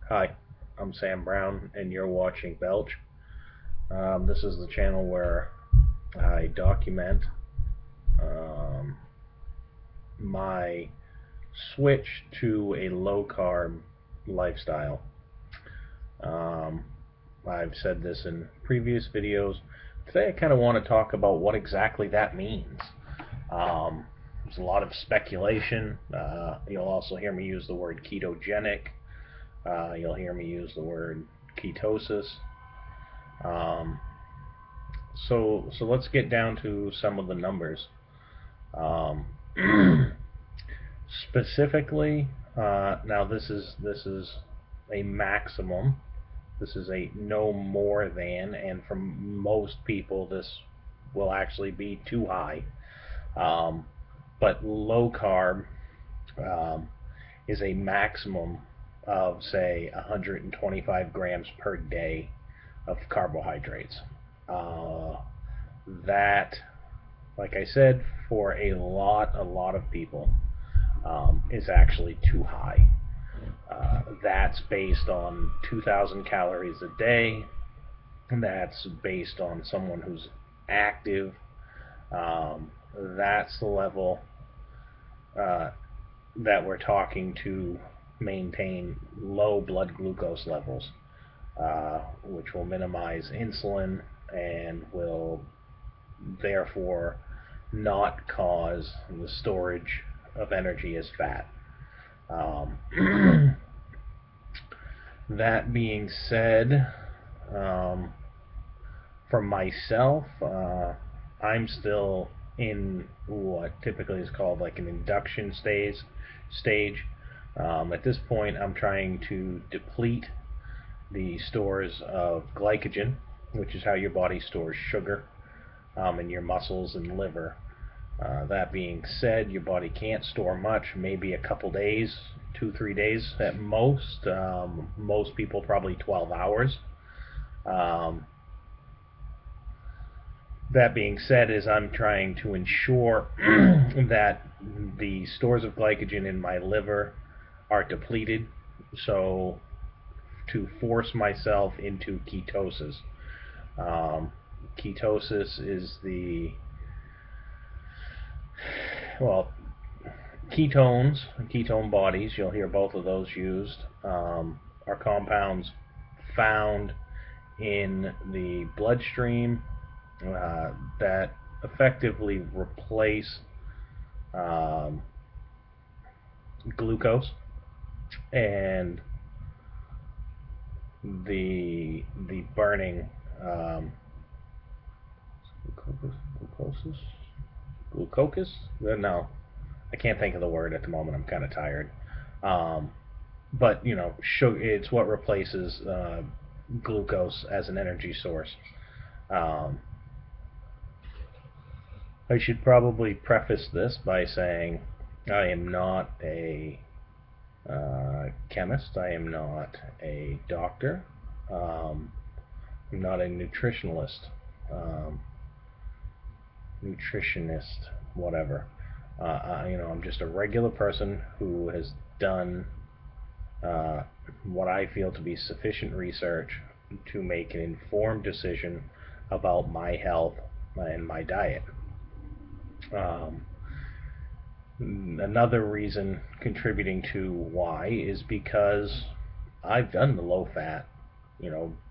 Hi, I'm Sam Brown, and you're watching Belch. This is the channel where I document um, my switch to a low carb lifestyle. Um, I've said this in previous videos. Today, I kind of want to talk about what exactly that means. There's a lot of speculation. You'll also hear me use the word ketogenic. You'll hear me use the word ketosis. Um, so let's get down to some of the numbers. Um, Specifically, now this is a maximum. This is a no more than, and for most people this will actually be too high. Um, but low carb um, is a maximum of say 125 grams per day of carbohydrates. Uh, that, like I said, for a lot of people, is actually too high. That's based on 2,000 calories a day. And that's based on someone who's active. That's the level uh, that we're talking to maintain low blood glucose levels, which will minimize insulin and will therefore not cause the storage of energy as fat. Um, that being said, um, for myself, I'm still in what typically is called like an induction stage. At this point, I'm trying to deplete the stores of glycogen, which is how your body stores sugar, in your muscles and liver. That being said, your body can't store much, maybe a couple days, 2-3 days at most. Most people probably 12 hours. Um, that being said, is I'm trying to ensure that the stores of glycogen in my liver are depleted, so to force myself into ketosis. Um, Ketosis is well, ketone bodies, you'll hear both of those used, are compounds found in the bloodstream that effectively replace um, glucose, and the burning glucose. No, I can't think of the word at the moment. I'm kind of tired. Um, but sugar, it's what replaces glucose as an energy source. Um, I should probably preface this by saying I am not a chemist. I am not a doctor. Um, I'm not a nutritionist, whatever. I'm just a regular person who has done uh, what I feel to be sufficient research to make an informed decision about my health and my diet. Um, Another reason contributing to why is because I've done the low fat,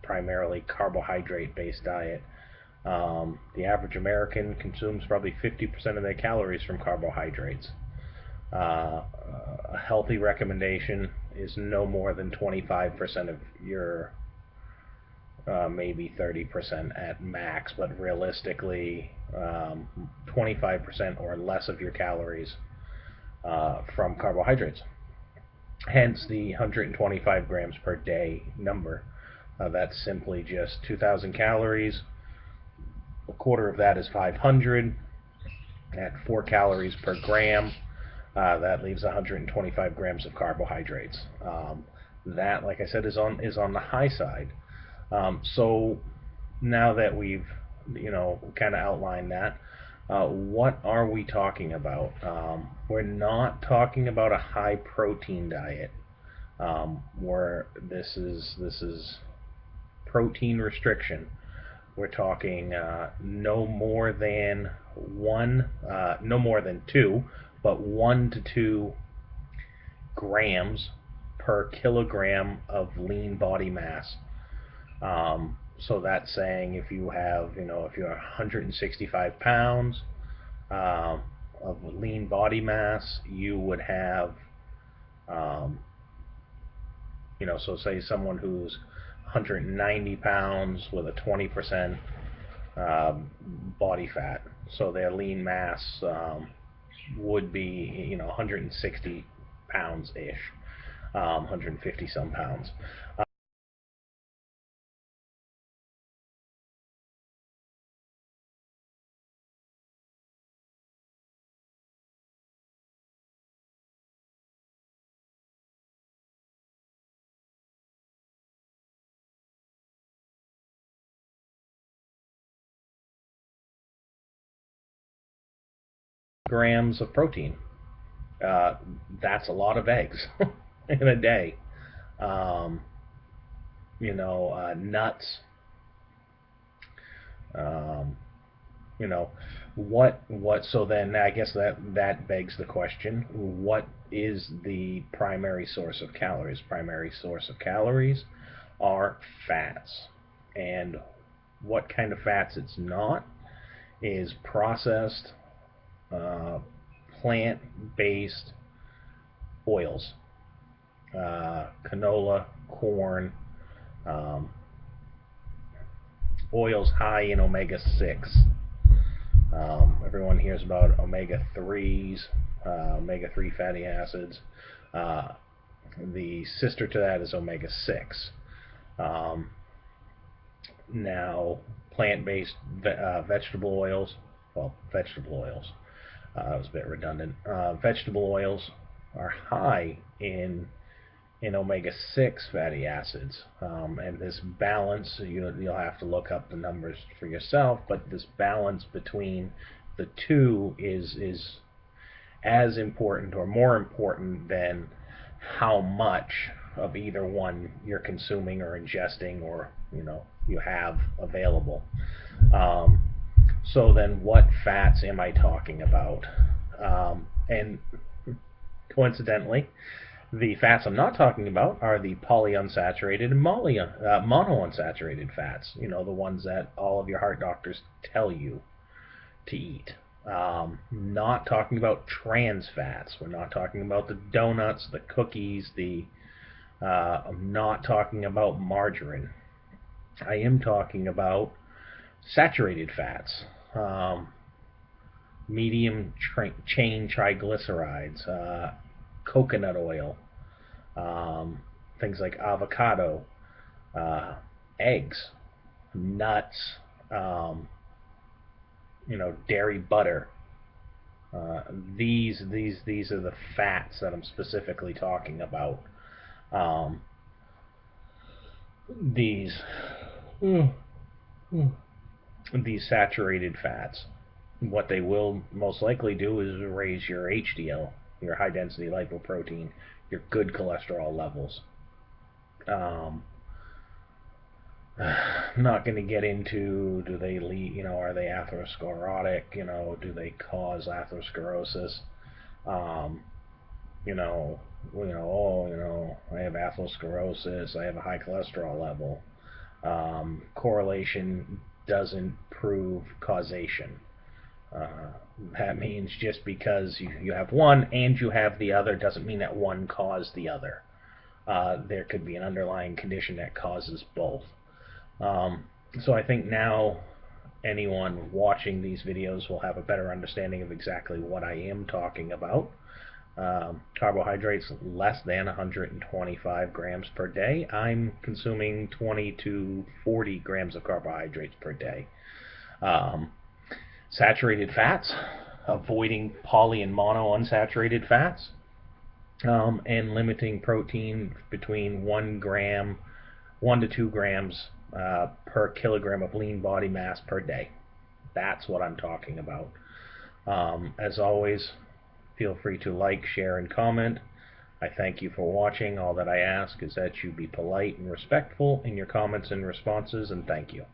primarily carbohydrate based diet. The average American consumes probably 50% of their calories from carbohydrates. A healthy recommendation is no more than 25% of your, maybe 30% at max, but realistically, 25% or less of your calories from carbohydrates. Hence the 125 grams per day number. That's simply just 2,000 calories. A quarter of that is 500 at 4 calories per gram. That leaves 125 grams of carbohydrates. That, like I said, is on the high side. So now that we've kind of outlined that, what are we talking about? We're not talking about a high protein diet. where this is protein restriction. We're talking no more than no more than two, but 1 to 2 grams per kilogram of lean body mass. So that's saying if you have, if you're 165 pounds of lean body mass, you would have, um, so say someone who's 190 pounds with a 20% body fat, so their lean mass would be 160 pounds ish, 150 some pounds. Grams of protein. Uh, that's a lot of eggs in a day. Um, Nuts. Um, you know, what? So then, I guess that begs the question: what is the primary source of calories? Primary source of calories are fats, and what kind of fats it's not is processed uh, plant-based oils, canola, corn, um, oils high in omega 6. Everyone hears about omega 3s, omega 3 fatty acids. Uh, the sister to that is omega 6. Um, Now, plant-based vegetable oils, well, vegetable oils, that was a bit redundant. Vegetable oils are high in omega-6 fatty acids, and this balance, you'll have to look up the numbers for yourself, but this balance between the two is as important or more important than how much of either one you're consuming or ingesting, or you have available. Um, so then, what fats am I talking about? And coincidentally, the fats I'm not talking about are the polyunsaturated and monounsaturated fats. The ones that all of your heart doctors tell you to eat. Not talking about trans fats. We're not talking about the donuts, the cookies, I'm not talking about margarine. I am talking about saturated fats, medium chain triglycerides, coconut oil, um, things like avocado, uh, eggs, nuts, um, dairy butter. Uh, these are the fats that I'm specifically talking about. Um, these these saturated fats, what they will most likely do is raise your HDL, your high density lipoprotein, your good cholesterol levels. Um, not going to get into, do they lead, are they atherosclerotic, do they cause atherosclerosis? Um, I have atherosclerosis, I have a high cholesterol level. Correlation doesn't prove causation. Uh, that means just because you have one and you have the other doesn't mean that one caused the other. There could be an underlying condition that causes both. So I think now anyone watching these videos will have a better understanding of exactly what I am talking about. Carbohydrates less than 125 grams per day. I'm consuming 20 to 40 grams of carbohydrates per day. Um, Saturated fats, avoiding poly and monounsaturated fats, and limiting protein between 1 to 2 grams per kilogram of lean body mass per day. That's what I'm talking about. As always, feel free to like, share, and comment. I thank you for watching. All that I ask is that you be polite and respectful in your comments and responses, and thank you.